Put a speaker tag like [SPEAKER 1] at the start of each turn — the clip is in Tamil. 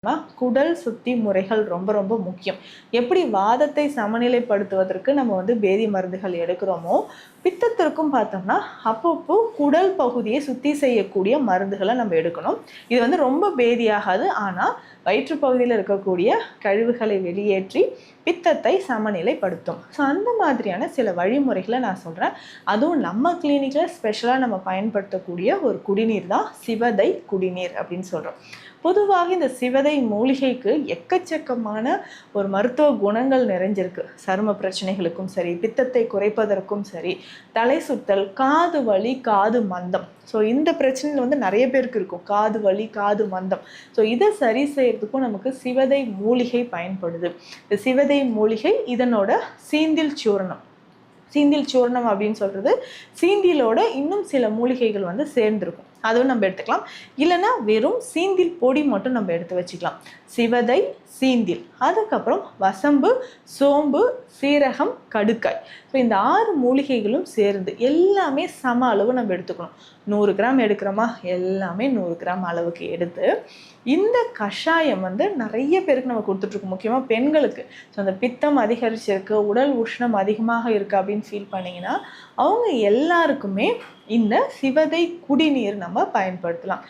[SPEAKER 1] குடல் சுத்தி முறைகள் ரொம்ப ரொம்ப முக்கியம். எப்படி வாதத்தை சமநிலைப்படுத்துவதற்கு நம்ம பேதி மருந்துகள் எடுக்கிறோமோ, பித்தத்திற்கும் பார்த்தோம்னா அப்பப்போ குடல் பகுதியை சுத்தி செய்யக்கூடிய மருந்துகளை நம்ம எடுக்கணும். இது ரொம்ப பேதியாகாது. ஆனால் வயிற்று பகுதியில் இருக்கக்கூடிய கழிவுகளை வெளியேற்றி பித்தத்தை சமநிலைப்படுத்தும். ஸோ அந்த மாதிரியான சில வழிமுறைகளை நான் சொல்கிறேன். அதுவும் நம்ம கிளினிக்கில் ஸ்பெஷலாக நம்ம பயன்படுத்தக்கூடிய ஒரு குடிநீர் தான் சிவதை குடிநீர் அப்படின்னு சொல்கிறோம். பொதுவாக இந்த சிவதை மூலிகைக்கு எக்கச்சக்கமான ஒரு மருத்துவ குணங்கள் நிறைஞ்சிருக்கு. சரும பிரச்சனைகளுக்கும் சரி, பித்தத்தை குறைப்பதற்கும் சரி, தலை சுத்தல், காது வலி, காது மந்தம். ஸோ இந்த பிரச்சனைகள் நிறைய பேருக்கு இருக்கும், காது வலி, காது மந்தம். ஸோ இதை சரி செய்யறதுக்கும் நமக்கு சிவதை மூலிகை பயன்படுது. இந்த சிவதை மூலிகை இதனோட சீந்தில் சூரணம். சீந்தில் சூர்ணம் அப்படின்னு சொல்றது சீந்திலோட இன்னும் சில மூலிகைகள் சேர்ந்துருக்கும். அதுவும் நம்ம எடுத்துக்கலாம். இல்லைன்னா வெறும் சீந்தில் பொடி மட்டும் நம்ம எடுத்து வச்சுக்கலாம். சிவதை, சீந்தில், அதுக்கப்புறம் வசம்பு, சோம்பு, சீரகம், கடுக்காய். ஸோ இந்த 6 மூலிகைகளும் சேர்ந்து எல்லாமே சம அளவு நம்ம எடுத்துக்கணும். 100 கிராம் எடுக்கிறோமா, எல்லாமே 100 கிராம் அளவுக்கு எடுத்து இந்த கஷாயம் நிறைய பேருக்கு நம்ம கொடுத்துட்ருக்கோம். முக்கியமாக பெண்களுக்கு. ஸோ அந்த பித்தம் அதிகரிச்சிருக்கு, உடல் உஷ்ணம் அதிகமாக இருக்குது அப்படின்னு ஃபீல் பண்ணிங்கன்னா அவங்க எல்லாருக்குமே இந்த சிவதை குடிநீர் நம்ம பயன்படுத்தலாம்.